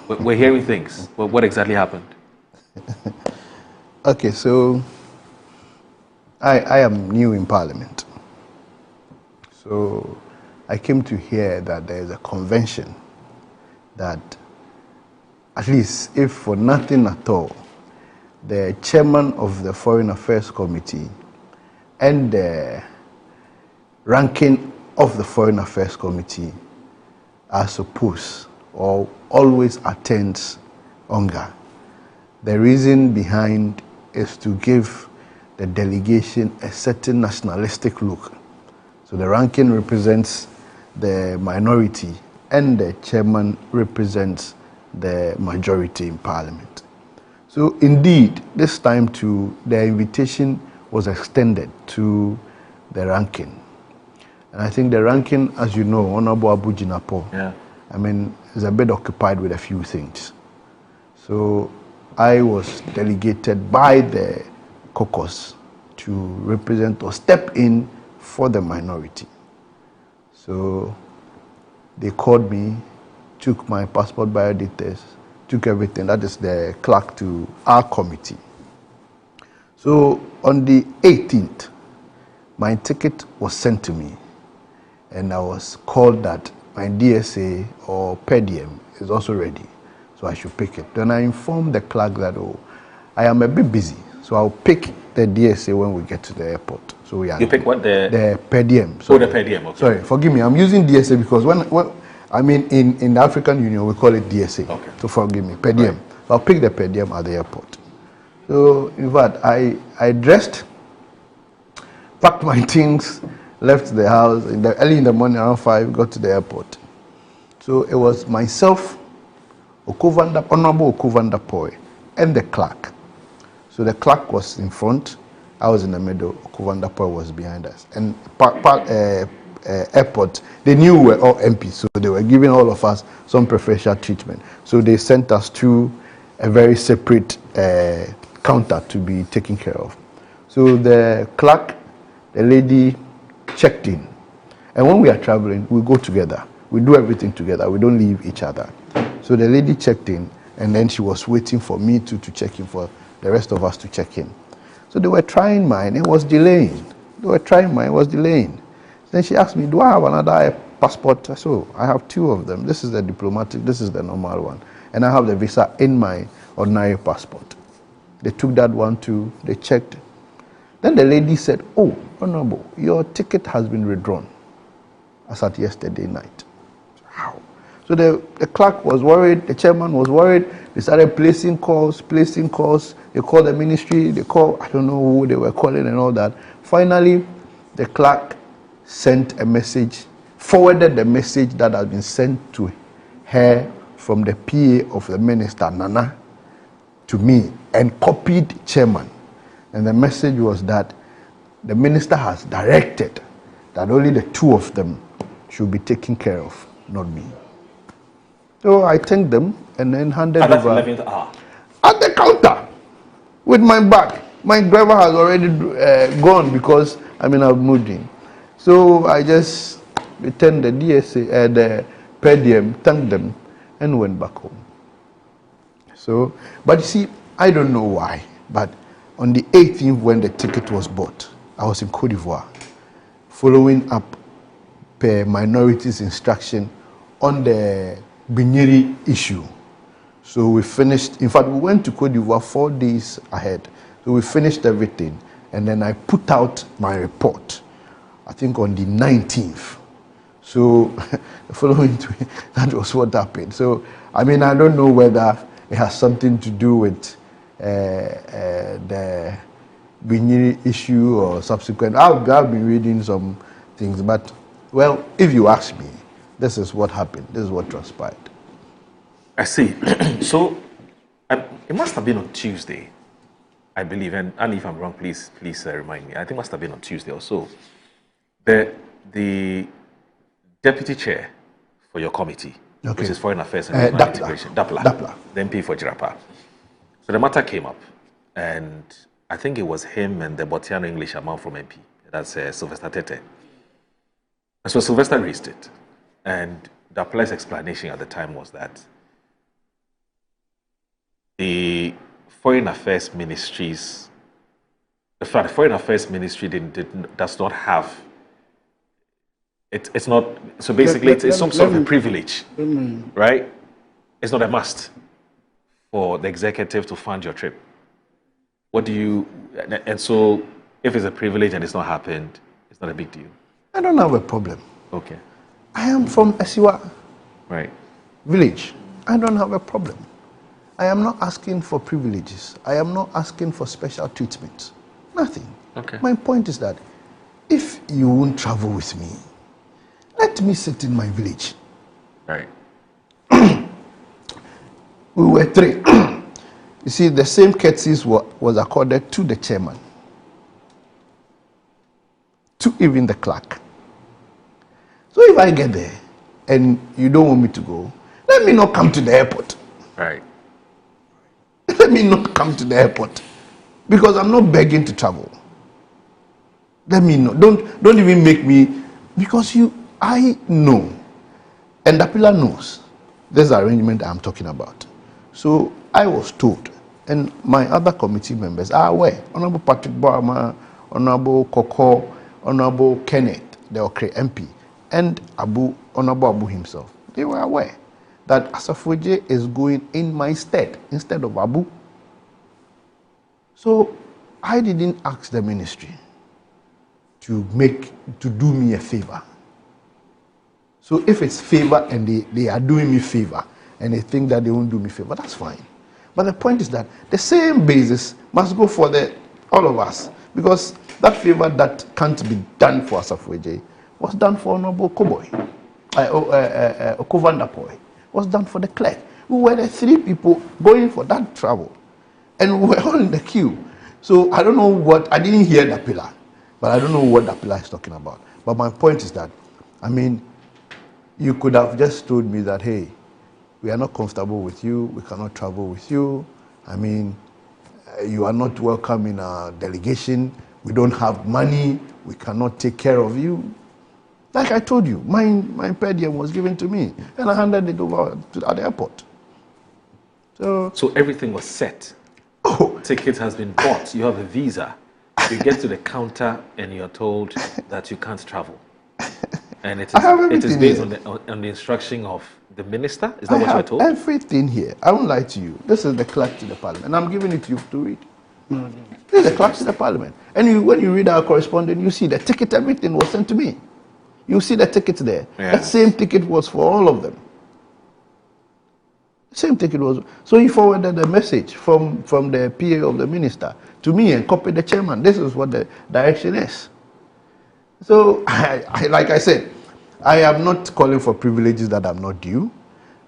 We're hearing things. What exactly happened? Okay, so I am new in Parliament. So I came to hear that there is a convention that, at least if for nothing at all, the chairman of the Foreign Affairs Committee and the ranking of the Foreign Affairs Committee are supposed or always attends UNGA. The reason behind is to give the delegation a certain nationalistic look. So the ranking represents the minority and the chairman represents the majority in Parliament. So indeed, this time too, the invitation was extended to the ranking. And I think the ranking, as you know, Honorable Abu Jinapo, is a bit occupied with a few things. So I was delegated by the caucus to represent or step in for the minority. So they called me, took my passport biodatas, took everything, that is the clerk, to our committee. So on the 18th, my ticket was sent to me, and I was called that my DSA or per diem is also ready, so I should pick it. Then I informed the clerk that, I am a bit busy, so I'll pick the DSA when we get to the airport. So you pick what? The per diem. Sorry. Oh, the per diem, okay. Sorry, forgive me, I'm using DSA because when I mean in the African Union we call it DSA. Okay. So forgive me, per diem. Right. So I'll pick the per diem at the airport. So in fact, I dressed, packed my things, left the house early in the morning around 5, got to the airport. So it was myself, Honorable Okuvandapoy, and the clerk. So the clerk was in front, I was in the middle, Okuvandapoy was behind us. And airport, they knew we were all MPs, so they were giving all of us some preferential treatment. So they sent us to a very separate counter to be taken care of. So the clerk, the lady, checked in. And when we are traveling, we go together. We do everything together. We don't leave each other. So the lady checked in, and then she was waiting for me to check in, for the rest of us to check in. So they were trying mine. It was delaying. Then she asked me, do I have another passport? I said, oh, I have 2 of them. This is the diplomatic, this is the normal one. And I have the visa in my ordinary passport. They took that one too. They checked. Then the lady said, oh, Honorable, your ticket has been withdrawn as at yesterday night. How? So the clerk was worried, the chairman was worried. They started placing calls. They called the ministry, I don't know who they were calling and all that. Finally, the clerk sent a message, forwarded the message that had been sent to her from the PA of the minister, Nana, to me, and copied chairman. And the message was that the minister has directed that only the 2 of them should be taken care of, not me. So I thanked them and then handed over at the counter with my bag. My driver has already gone because I've moved in. So I just returned the DSA, the per diem, thanked them, and went back home. So, but you see, I don't know why, but on the 18th, when the ticket was bought, I was in Côte d'Ivoire, following up per minorities instruction on the Binyeri issue. So we finished, in fact, we went to Côte d'Ivoire 4 days ahead. So we finished everything, and then I put out my report, I think on the 19th. So the following week, that was what happened. So, I don't know whether it has something to do with the Binyeri issue or subsequent. I've been reading some things, but, well, if you ask me, this is what happened. This is what transpired. I see. So, it must have been on Tuesday, I believe, and if I'm wrong, please remind me. I think it must have been on Tuesday or so. The deputy chair for your committee, which is Foreign Affairs and Regional Integration, Dapla, the MP for Jirapa. So the matter came up, and I think it was him and the Botiano English amount from MP. That's Sylvester Tete. And so Sylvester raised it, and Dapla's explanation at the time was that the Foreign Affairs Ministries, the Foreign Affairs Ministry does not have, it's not, so basically it's some sort of a privilege, right? It's not a must for the executive to fund your trip. What do you, and so if it's a privilege and it's not happened, it's not a big deal. I don't have a problem. Okay. I am from Esiwa village. I don't have a problem. I am not asking for privileges. I am not asking for special treatment. Nothing. Okay. My point is that if you won't travel with me, let me sit in my village. Right. We were 3. You see, the same courtesies was accorded to the chairman, to even the clerk. So if I get there and you don't want me to go, let me not come to the airport. Right. Let me not come to the airport because I'm not begging to travel. Let me know. Don't even make me, because I know, and Dapila knows this arrangement I'm talking about. So I was told, and my other committee members are aware. Honorable Patrick Boama, Honorable Koko, Honorable Kenneth, the Okre MP, and Honorable Abu himself. They were aware that Asafo Agyei is going in my stead instead of Abu. So I didn't ask the ministry to do me a favor. So if it's favor and they are doing me favor and they think that they won't do me favor, that's fine. But the point is that the same basis must go for all of us, because that favor that can't be done for Asafo Agyei was done for Honorable Koboy, Okovandapoy, was done for the clerk. We were the 3 people going for that travel, and we were all in the queue. So I don't know I didn't hear Dapila, but I don't know what Dapila is talking about. But my point is that, I mean, you could have just told me that, hey, we are not comfortable with you, we cannot travel with you. I mean, you are not welcome in our delegation, we don't have money, we cannot take care of you. Like I told you, my per diem was given to me, and I handed it over at the airport. So everything was set. Ticket has been bought, you have a visa. You get to the counter and you're told that you can't travel. And it is based on the instruction of the minister? Is that what you were told? Everything here. I won't lie to you. This is the clerk to the parliament, and I'm giving it to you to read. This is the clerk to the parliament. And when you read our correspondence, you see the ticket, everything was sent to me. You see the ticket there. Yeah. That same ticket was for all of them. Same ticket was. So he forwarded a message from the PA of the minister to me and copied the chairman. This is what the direction is. So, like I said, I am not calling for privileges that I'm not due.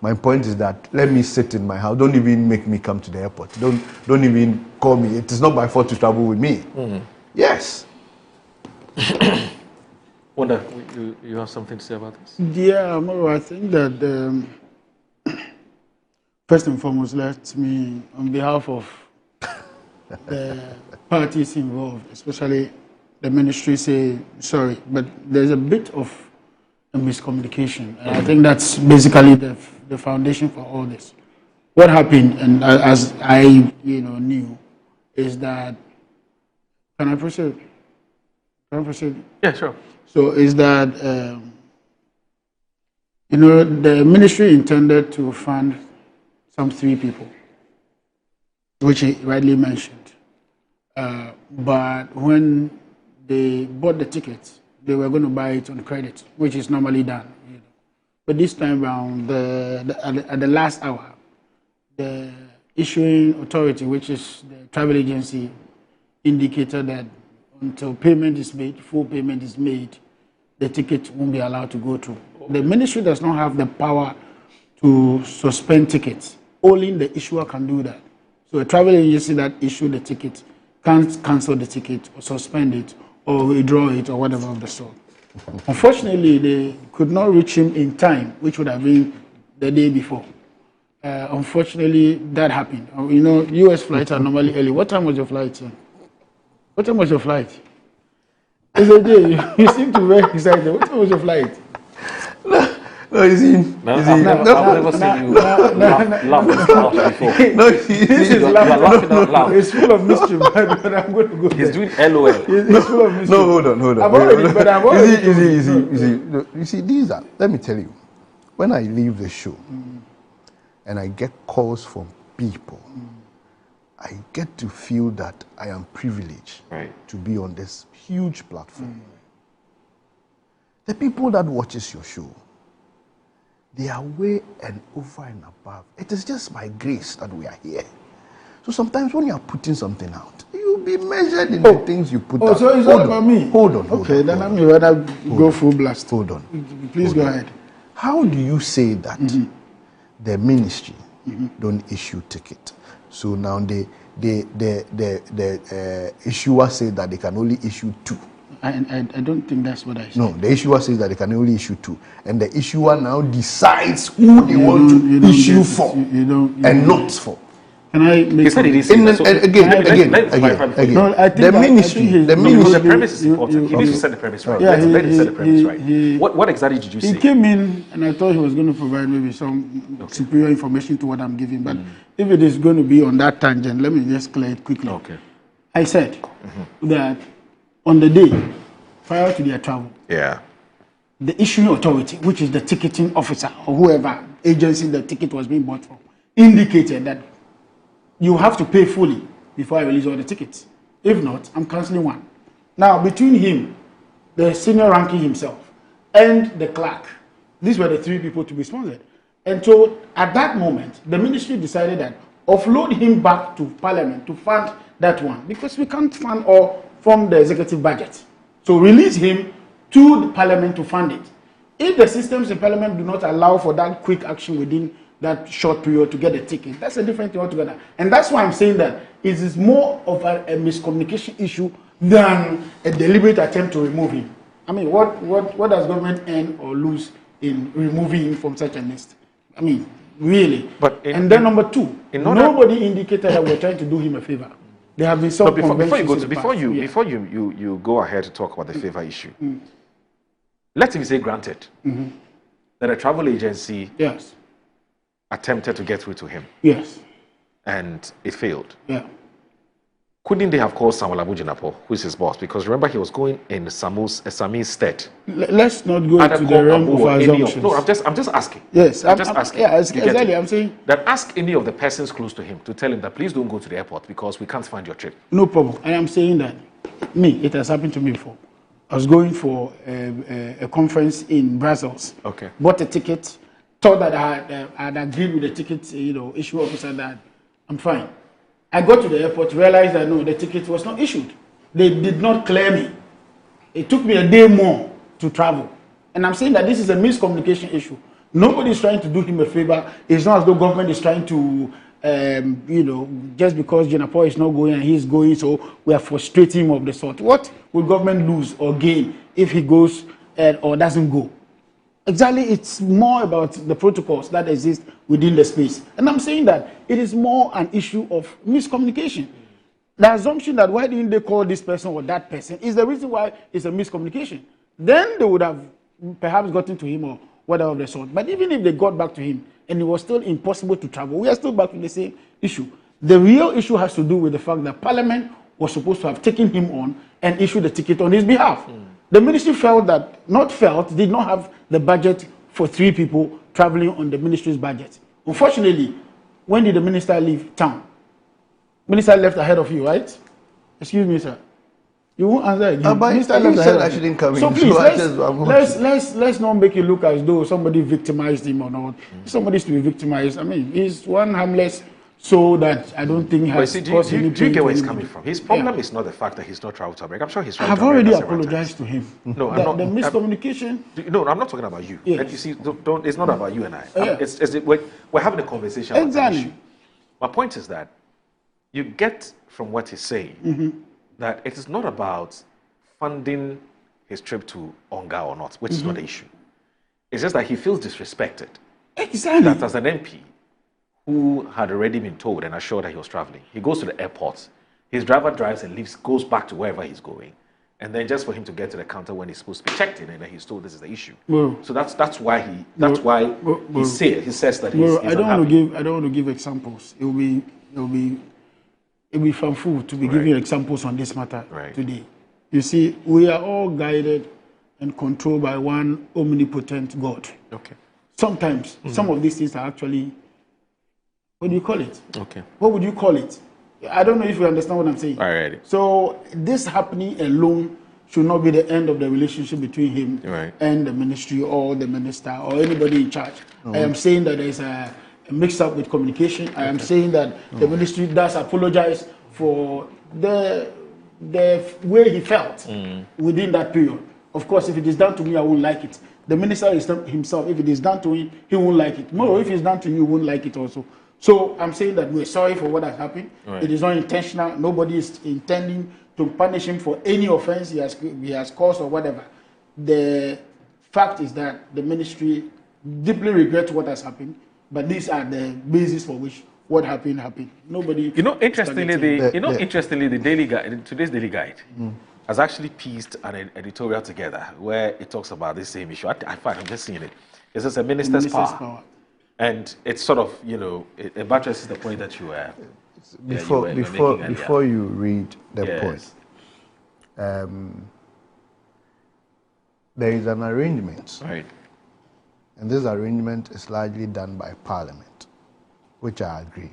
My point is that let me sit in my house. Don't even make me come to the airport. Don't even call me. It is not my fault to travel with me. Mm-hmm. Yes. Wanda, you have something to say about this? Yeah, Amaro, I think that first and foremost, let me, on behalf of the parties involved, especially the ministry, say sorry, but there's a bit of a miscommunication. And I think that's basically the foundation for all this. What happened, and as I knew, is that, can I proceed? Yeah, sure. So is that, the ministry intended to fund some 3 people, which he rightly mentioned. But when they bought the tickets, they were going to buy it on credit, which is normally done. But this time around, at the last hour, the issuing authority, which is the travel agency, indicated that until payment is made, full payment is made, the ticket won't be allowed to go through. The ministry does not have the power to suspend tickets. Only the issuer can do that. So a travel agency that issued the ticket can't cancel the ticket or suspend it or withdraw it or whatever of the sort. Unfortunately, they could not reach him in time, which would have been the day before. Unfortunately, that happened. US flights are normally early. What time was your flight, sir? What time was your flight? It's a day. You seem to be very excited. What time was your flight? No, you see, I've never seen you laugh this out before. no, This is you are laughing out loud. It's full of mischief, but I'm going to go. He's there. doing LOL. It's full of mischief. No, hold on. I've already, but I've already. You see, these are. Let me tell you, when I leave the show, and I get calls from people, I get to feel that I am privileged to be on this huge platform. The people that watches your show, they are way and over and above. It is just by grace that we are here. So sometimes when you are putting something out, you'll be measured in the things you put out. So it's all about me. Hold on. Okay, then I'm rather go full blast. Hold on. Please go ahead. How do you say that the ministry don't issue ticket? So now the issuer says that they can only issue 2. I don't think that's what I said. No, the issuer says that they can only issue 2, and the issuer now decides who they want to issue for and not for. Can I make he said it is again. No, I think the ministry. The premise is important. He needs to set the premise right. Let him set the premise right. What exactly did you say? He came in and I thought he was going to provide maybe some superior information to what I'm giving. But if it is going to be on that tangent, let me just clear it quickly. Okay. I said that on the day prior to their travel, the issuing authority, which is the ticketing officer or whoever agency the ticket was being bought from, indicated that you have to pay fully before I release all the tickets. If not, I'm cancelling one. Now, between him, the senior ranking himself, and the clerk, these were the 3 people to be sponsored. And so, at that moment, the ministry decided that offload him back to Parliament to fund that one, because we can't fund all from the executive budget. So, release him to the Parliament to fund it. If the systems in Parliament do not allow for that quick action within that short period to get a ticket, that's a different thing altogether. And that's why I'm saying that it is more of a miscommunication issue than a deliberate attempt to remove him. I mean, what does government earn or lose in removing him from such a list? I mean, really. And then number 2, nobody indicated that we're trying to do him a favor. There have been some before you go ahead to talk about the favor issue, let me say granted that a travel agency attempted to get through to him. Yes. And it failed. Yeah. Couldn't they have called Samuel Okudzeto, who is his boss? Because remember, he was going in Sami's stead. Let's not go into the realm of assumptions. No, I'm just asking. Yes, I'm just asking. Yeah, exactly. I'm saying that ask any of the persons close to him to tell him that please don't go to the airport because we can't find your trip. No problem. And I'm saying that it has happened to me before. I was going for a conference in Brussels. Okay. Bought a ticket. Thought that I had agreed with the ticket, issue officer that I'm fine. I got to the airport, realized that no, the ticket was not issued. They did not clear me. It took me a day more to travel. And I'm saying that this is a miscommunication issue. Nobody is trying to do him a favor. It's not as though government is trying to, just because Jinapor is not going and he's going, so we are frustrating him of the sort. What will government lose or gain if he goes or doesn't go? Exactly, it's more about the protocols that exist within the space. And I'm saying that it is more an issue of miscommunication. The assumption that why didn't they call this person or that person is the reason why it's a miscommunication. Then they would have perhaps gotten to him or whatever of the sort. But even if they got back to him and it was still impossible to travel, we are still back to the same issue. The real issue has to do with the fact that Parliament was supposed to have taken him on and issued the ticket on his behalf. The ministry did not have the budget for 3 people traveling on the ministry's budget. Unfortunately, when did the minister leave town? Minister left ahead of you, right? Excuse me, sir. You won't answer again. Minister left ahead of you. I shouldn't come in. So please, let's not make it look as though somebody victimized him or not. Somebody's to be victimized. I mean, he's one harmless soul that I don't think has caused any pain. Do you get where he's coming from? His problem is not the fact that he's not traveled to America. I'm sure he's traveled to America. I've already apologized to him. No, I'm not. The miscommunication. No, I'm not talking about you. Yes. And you see, it's not about you and I. Yeah. We're having a conversation about the issue. My point is that you get from what he's saying that it is not about funding his trip to UNGA or not, which is not the issue. It's just that he feels disrespected. Exactly. That as an MP who had already been told and assured that he was traveling, he goes to the airport, his driver drives and leaves, goes back to wherever he's going, and then just for him to get to the counter when he's supposed to be checked in, and then he's told this is the issue. Well, so that's why he says that he's I don't want to give examples. It will be fanful to be giving examples on this matter today. You see, we are all guided and controlled by one omnipotent God. Okay. Sometimes some of these things are actually, what do you call it? Okay. What would you call it? I don't know if you understand what I'm saying. All right. So this happening alone should not be the end of the relationship between him and the ministry or the minister or anybody in charge. I am saying that there is a mix-up with communication. I am saying that the ministry does apologize for the way he felt within that period. Of course, if it is done to me, I won't like it. The minister himself, if it is done to him, he won't like it. More, if it's done to you, you won't like it also. So I'm saying that we're sorry for what has happened. It is not intentional. Nobody is intending to punish him for any offense he has caused or whatever. The fact is that the ministry deeply regrets what has happened, but these are the basis for which what happened. Nobody. Interestingly, the Daily Guide, today's Daily Guide, has actually pieced an editorial together where it talks about this same issue. I'm just seeing it. It says a minister's power. And it's sort of, it buttresses the point that you were before you read the point. There is an arrangement. Right. And this arrangement is largely done by Parliament, which I agree.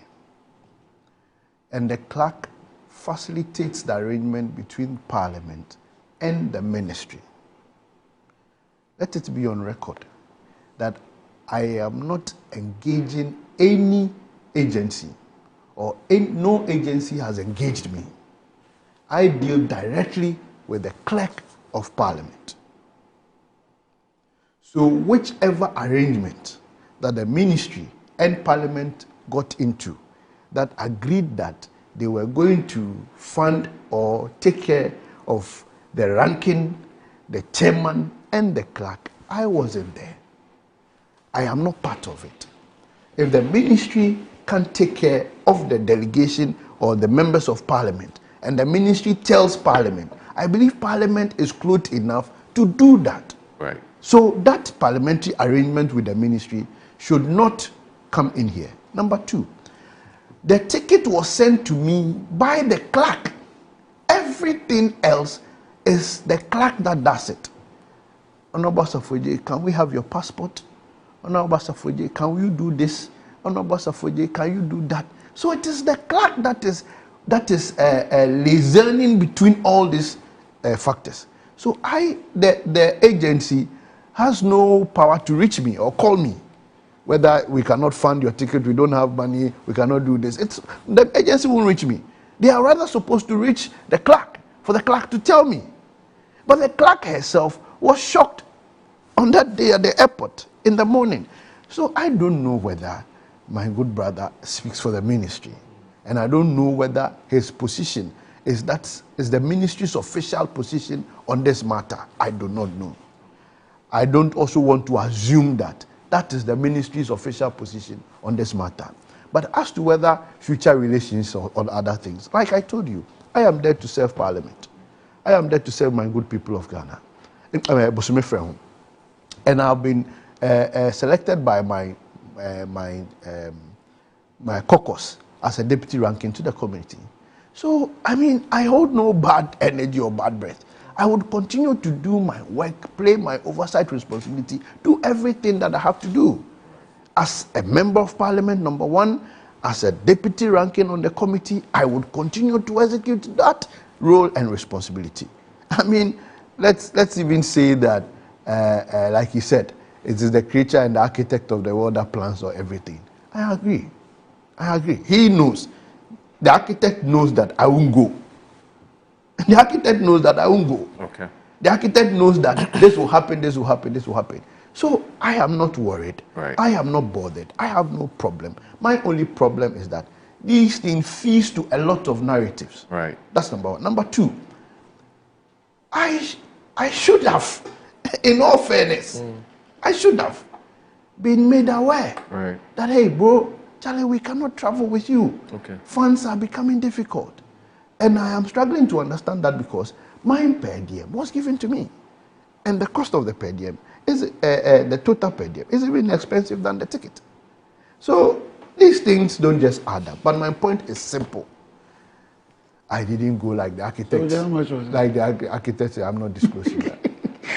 And the clerk facilitates the arrangement between Parliament and the ministry. Let it be on record that I am not engaging any agency, or no agency has engaged me. I deal directly with the clerk of Parliament. So whichever arrangement that the ministry and Parliament got into that agreed that they were going to fund or take care of the ranking, the chairman, and the clerk, I wasn't there. I am not part of it. If the ministry can't take care of the delegation or the members of Parliament, and the ministry tells Parliament, I believe Parliament is clothed enough to do that. Right. So that parliamentary arrangement with the ministry should not come in here. Number two, the ticket was sent to me by the clerk. Everything else is the clerk that does it. Honorable Asafo Agyei, can we have your passport? Honorable Asafo Agyei, can you do this? Honorable Asafo Agyei, can you do that? So it is the clerk that is liaising between all these factors. So the agency has no power to reach me or call me. Whether we cannot fund your ticket, we don't have money, we cannot do this. The agency won't reach me. They are rather supposed to reach the clerk, for the clerk to tell me. But the clerk herself was shocked on that day at the airport in the morning. So I don't know whether my good brother speaks for the ministry. And I don't know whether his position is the ministry's official position on this matter. I do not know. I don't also want to assume that is the ministry's official position on this matter. But as to whether future relations or other things, like I told you, I am there to serve Parliament. I am there to serve my good people of Ghana. And I've been selected by my caucus as a deputy ranking to the committee. So, I hold no bad energy or bad breath. I would continue to do my work, play my oversight responsibility, do everything that I have to do. As a member of Parliament, number one, as a deputy ranking on the committee, I would continue to execute that role and responsibility. Let's even say that, like he said, it is the creature and the architect of the world that plans or everything. I agree. He knows. The architect knows that I won't go. The architect knows that I won't go. Okay. The architect knows that this will happen, this will happen, this will happen. So I am not worried. Right. I am not bothered. I have no problem. My only problem is that these things feed to a lot of narratives. Right. That's number one. Number two, I should have, in all fairness, I should have been made aware that, hey, bro, Charlie, we cannot travel with you. Okay. Funds are becoming difficult. And I am struggling to understand that because Mine per diem was given to me. And the cost of the per diem is the total per diem is even expensive than the ticket. So these things don't just add up. But my point is simple. I didn't go like the architects. So how much was it? Like the architects, I'm not disclosing that.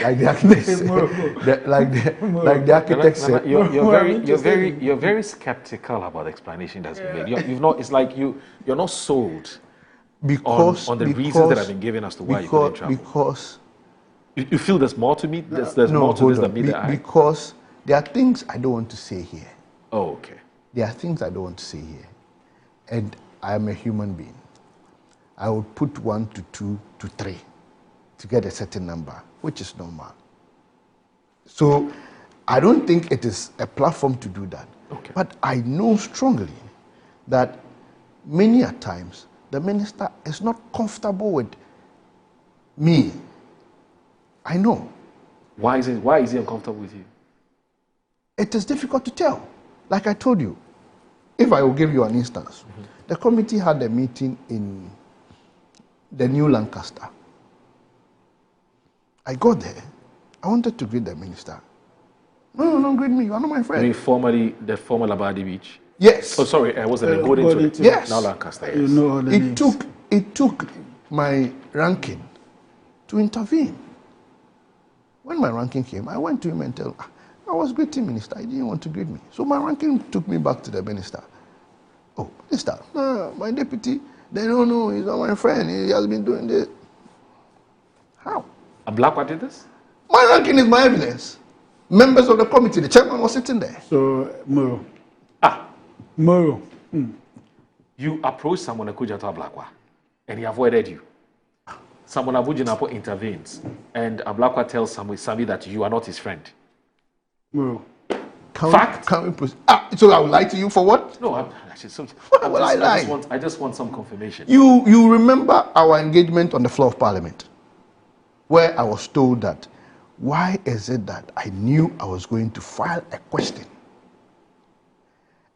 Like the architects, like the architects said. You're very skeptical about the explanation that's been made. You've not. It's like you're not sold on the reasons that have been given as to why you couldn't travel. Because you feel there's more to me. There's more to this than me. Because there are things I don't want to say here. Oh, okay. There are things I don't want to say here, and I am a human being. I would put 1 to 2 to 3 to get a certain number, which is normal. So I don't think it is a platform to do that. Okay. But I know strongly that many a times the minister is not comfortable with me. I know. Why is he uncomfortable with you? It is difficult to tell. Like I told you, if I will give you an instance, the committee had a meeting in the New Lancaster. I got there. I wanted to greet the minister. No, don't greet me. You are not my friend. You mean the former Labadi Beach? Yes. Oh, sorry. I was in the Golden to yes. Now Lancaster. Yes. You know all the names. It took my ranking to intervene. When my ranking came, I went to him and told him, I was greeting minister. He didn't want to greet me. So my ranking took me back to the minister. Oh, minister, no, my deputy, they don't know, he's not my friend. He has been doing this. How? A black one did this? My ranking is my evidence. Members of the committee, the chairman was sitting there. So, Moro. You approached Samuel Okudzeto Ablakwa, and he avoided you. Samuel Okudzeto intervenes, and Ablakwa tells Sami that you are not his friend. Moro. Fact? Can we proceed? So I will lie to you for what? No, I just want some confirmation. You remember our engagement on the floor of Parliament, where I was told that, why is it that I knew I was going to file a question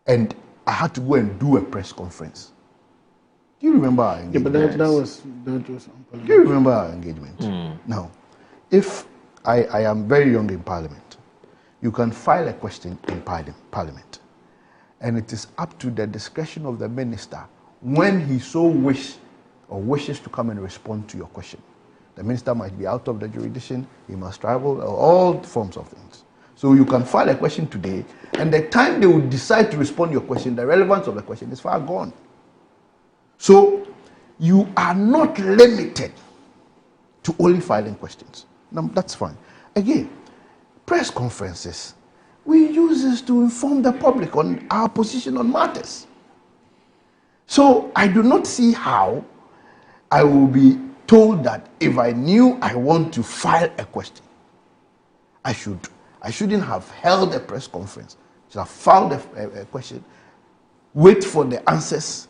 and I had to go and do a press conference? Do you remember our engagement? Yeah, but that was do you remember our engagement? Now, if I am very young in Parliament, you can file a question in Parliament, and it is up to the discretion of the minister when he so wishes to come and respond to your question. The minister might be out of the jurisdiction, he must travel, all forms of things. So you can file a question today, and the time they will decide to respond to your question, the relevance of the question is far gone. So you are not limited to only filing questions. Now, that's fine. Again, press conferences, we use this to inform the public on our position on matters. So I do not see how I will be told that if I knew I want to file a question, I shouldn't have held a press conference. I should have filed a question, wait for the answers,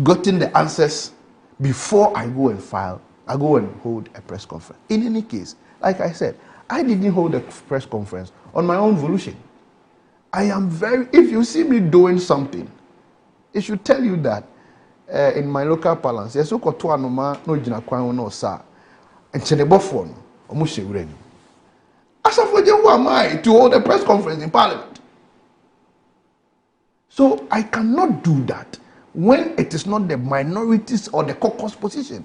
gotten the answers before I go and hold a press conference. In any case, like I said, I didn't hold a press conference on my own volition. If you see me doing something, it should tell you that in my local parlance, yes, no jina kwan no sa, and chenebofo no, omo shewure ni. Asafo Agyei, who am I to hold a press conference in Parliament? So I cannot do that when it is not the minorities or the caucus position.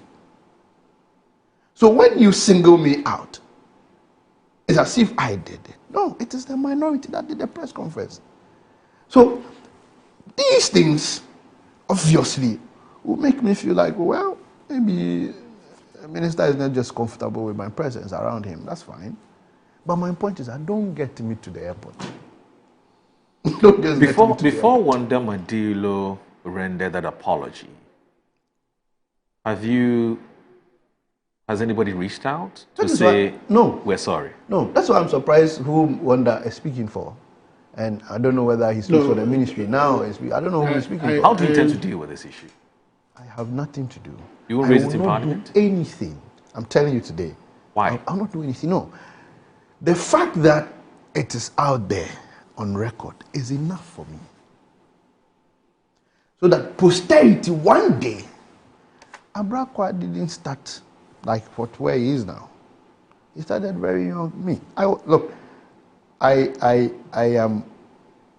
So when you single me out, it's as if I did it. No, it is the minority that did the press conference. So these things, obviously, will make me feel like, well, maybe the minister is not just comfortable with my presence around him. That's fine. But my point is, don't get me to the airport. Don't just before Wanda Madilo rendered that apology, has anybody reached out to say, no, we're sorry? No, that's why I'm surprised whom Wanda is speaking for. And I don't know whether he speaks for the ministry now. I don't know who he's speaking for. How do you intend to deal with this issue? I have nothing to do. You won't raise it in Parliament? I will not do anything. I'm telling you today. Why? I'll not do anything. No. The fact that it is out there on record is enough for me. So that posterity one day, Ablakwa didn't start like where he is now. He started very young. I am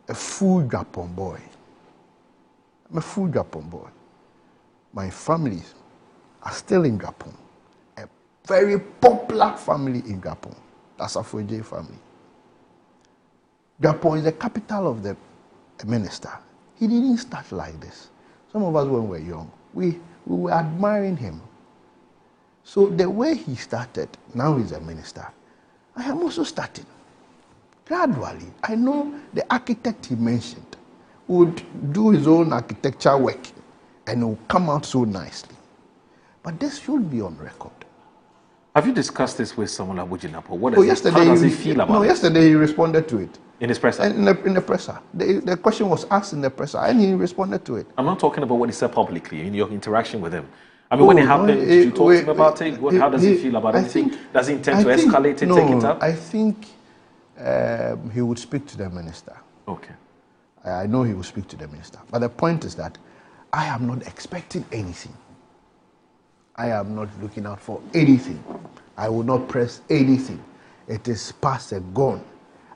a full Japan boy. I'm a full Japan boy. My family are still in Japan. A very popular family in Japan. The Asafo Agyei family. Japan is the capital of the minister. He didn't start like this. Some of us, when we were young, we were admiring him. So the way he started, now he's a minister, I am also starting. Gradually, I know the architect he mentioned would do his own architecture work and it will come out so nicely. But this should be on record. Have you discussed this with someone like Okudzeto? Yesterday, how does he feel about it? Yesterday he responded to it. In his presser? In the presser. The question was asked in the presser and he responded to it. I'm not talking about what he said publicly, in your interaction with him. I mean, when it happened, did you talk to him about it? How does he feel about it? Does he intend to escalate it, take it up? I think he would speak to the minister. Okay. I know he will speak to the minister. But the point is that I am not expecting anything. I am not looking out for anything. I will not press anything. It is past and gone.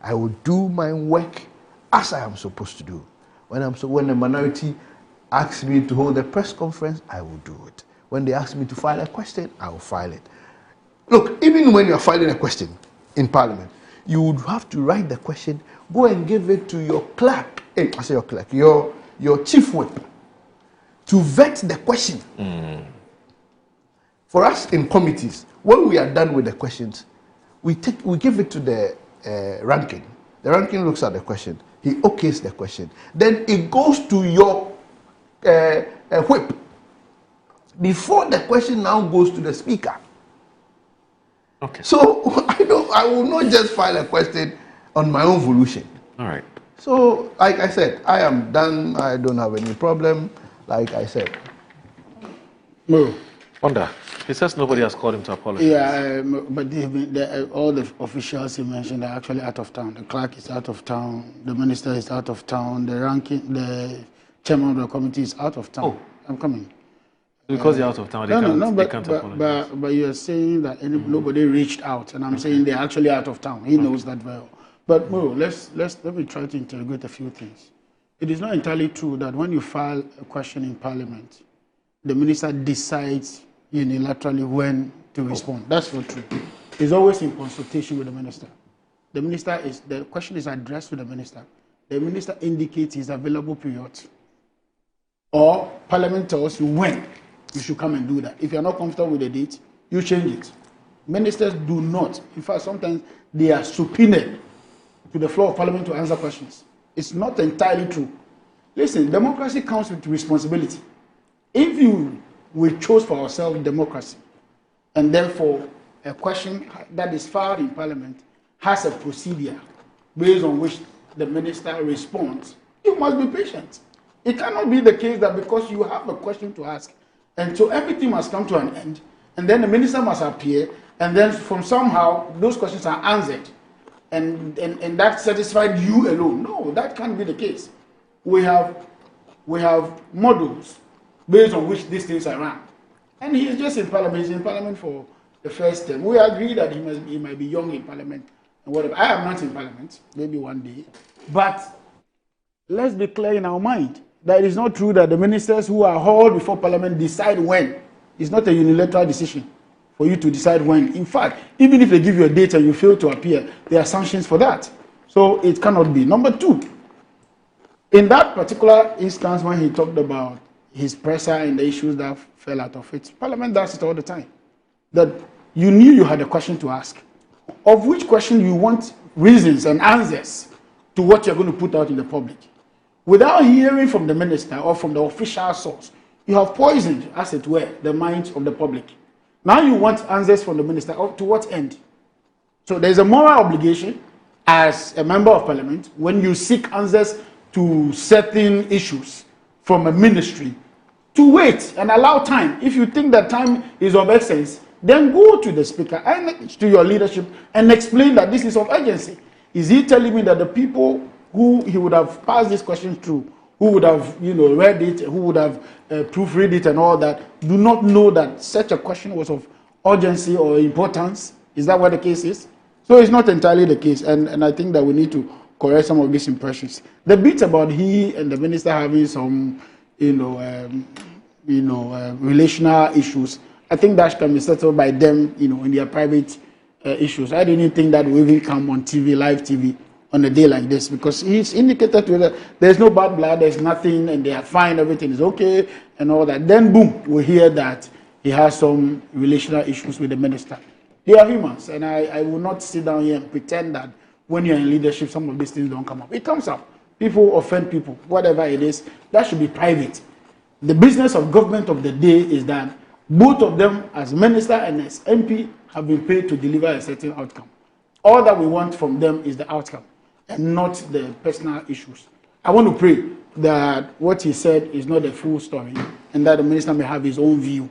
I will do my work as I am supposed to do. When the minority asks me to hold a press conference, I will do it. When they ask me to file a question, I will file it. Look, even when you are filing a question in Parliament, you would have to write the question, go and give it to your clerk. I say your clerk, your chief whip, to vet the question. For us in committees, when we are done with the questions, we give it to the ranking. The ranking looks at the question. He okays the question. Then it goes to your whip. Before the question now goes to the speaker. Okay. So I will not just file a question on my own volition. All right. So, like I said, I am done. I don't have any problem. Like I said. No. Wonder. He says nobody has called him to apologize. Yeah, but all the officials he mentioned are actually out of town. The clerk is out of town. The minister is out of town. The chairman of the committee is out of town. Oh. I'm coming. Because they're out of town, they can't apologize. But you're saying that nobody reached out, and I'm saying they're actually out of town. He knows that well. But let me try to integrate a few things. It is not entirely true that when you file a question in Parliament, the minister decides unilaterally when to respond. That's not true. It's always in consultation with the minister. The question is addressed to the minister. The minister indicates his available period. Or Parliament tells you when you should come and do that. If you're not comfortable with the date, you change it. Ministers do not. In fact, sometimes they are subpoenaed to the floor of Parliament to answer questions. It's not entirely true. Listen, democracy comes with responsibility. If we chose for ourselves democracy, and therefore a question that is filed in Parliament has a procedure based on which the minister responds, you must be patient. It cannot be the case that because you have a question to ask, and so everything must come to an end, and then the minister must appear, and then from somehow those questions are answered, and that satisfied you alone. No, that can't be the case. We have models based on which these things are run. And he is just in Parliament. He's in Parliament for the first term. We agree that he might be young in Parliament and whatever. I am not in Parliament, maybe one day. But let's be clear in our mind that it is not true that the ministers who are hauled before Parliament decide when. It's not a unilateral decision for you to decide when. In fact, even if they give you a date and you fail to appear, there are sanctions for that. So it cannot be. Number two, in that particular instance when he talked about his presser and the issues that fell out of it, Parliament does it all the time. That you knew you had a question to ask, of which question you want reasons and answers to what you're going to put out in the public. Without hearing from the minister or from the official source, you have poisoned, as it were, the minds of the public. Now you want answers from the minister. To what end? So there's a moral obligation as a member of Parliament when you seek answers to certain issues from a ministry to wait and allow time. If you think that time is of essence, then go to the speaker and to your leadership and explain that this is of urgency. Is he telling me that the people who he would have passed this question through, who would have read it, who would have proofread it and all that, do not know that such a question was of urgency or importance. Is that what the case is? So it's not entirely the case, and I think that we need to correct some of these impressions. The bit about he and the minister having some, relational issues, I think that can be settled by them, in their private issues. I didn't think that will even come on TV, live TV, on a day like this, because he's indicated to that there's no bad blood, there's nothing, and they are fine, everything is okay, and all that. Then, boom, we hear that he has some relational issues with the minister. They are humans, and I will not sit down here and pretend that when you're in leadership, some of these things don't come up. It comes up. People offend people, whatever it is, that should be private. The business of government of the day is that both of them, as minister and as MP, have been paid to deliver a certain outcome. All that we want from them is the outcome, and not the personal issues. I want to pray that what he said is not the full story, and that the minister may have his own view.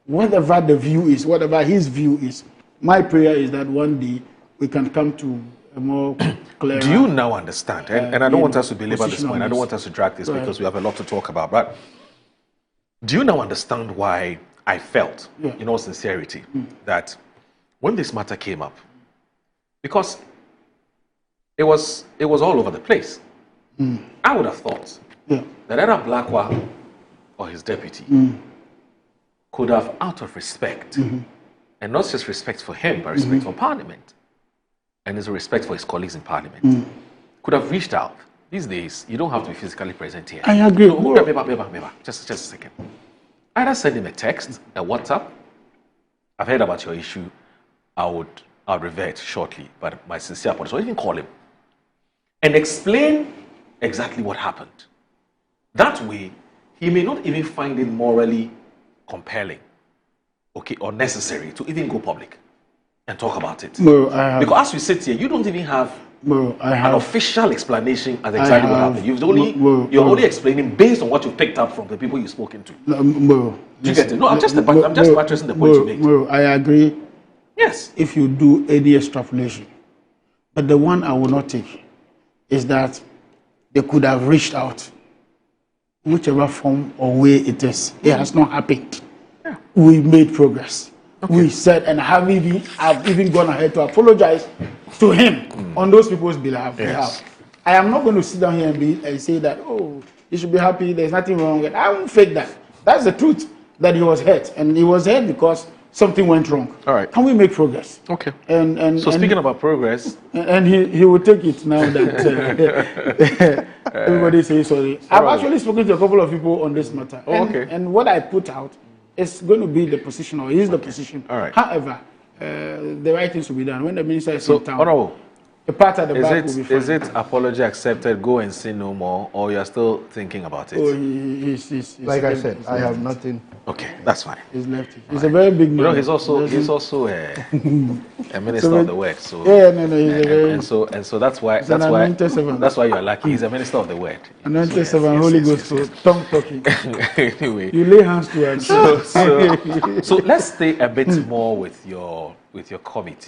Whatever the view is, whatever his view is, my prayer is that one day we can come to a more clear. Do you now understand? And I don't want us to belabor this point. I don't want us to drag this because we have a lot to talk about. But do you now understand why I felt, in all sincerity, that when this matter came up, because it was all over the place, I would have thought that either Blackwell or his deputy could have, out of respect, and not just respect for him, but respect for Parliament, and his respect for his colleagues in Parliament, could have reached out. These days, you don't have to be physically present here. I agree. So, just a second. Either send him a text, a WhatsApp. I've heard about your issue. I'll revert shortly, but my sincere apologies. Or even call him and explain exactly what happened. That way, he may not even find it morally compelling, or necessary to even go public and talk about it. Because as we sit here, you don't even have an official explanation as exactly what happened. You're only explaining based on what you picked up from the people you've spoken to. Do you get it? No, I'm just buttressing the point you make. I agree. Yes. If you do any extrapolation, but the one I will not take is that they could have reached out, whichever form or way it is. It has not happened. Yeah. We made progress. Okay. We said, and I've even gone ahead to apologize to him on those people's behalf. Yes. I am not going to sit down here and say that, oh, you should be happy, there's nothing wrong. I won't fake that. That's the truth, that he was hurt. And he was hurt because something went wrong. All right. Can we make progress? Okay. So speaking about progress. And he will take it now that everybody says sorry. I've actually spoken to a couple of people on this matter. And what I put out is going to be the position, or is the position. All right. However, the right things will be done. When the minister is in town, Honorable, the part at the back will be fine. Is it apology accepted, go and sin no more, or you're still thinking about it? Oh, he's like I said, I have nothing. Okay, that's fine. He's left it. He's a very big man. You know, he's also a minister of the word. So he's so that's why you're lucky. He's a minister of the word. Anointed servant, Holy Ghost, tongue talking. Anyway, you lay hands to us. So let's stay a bit more with your committee.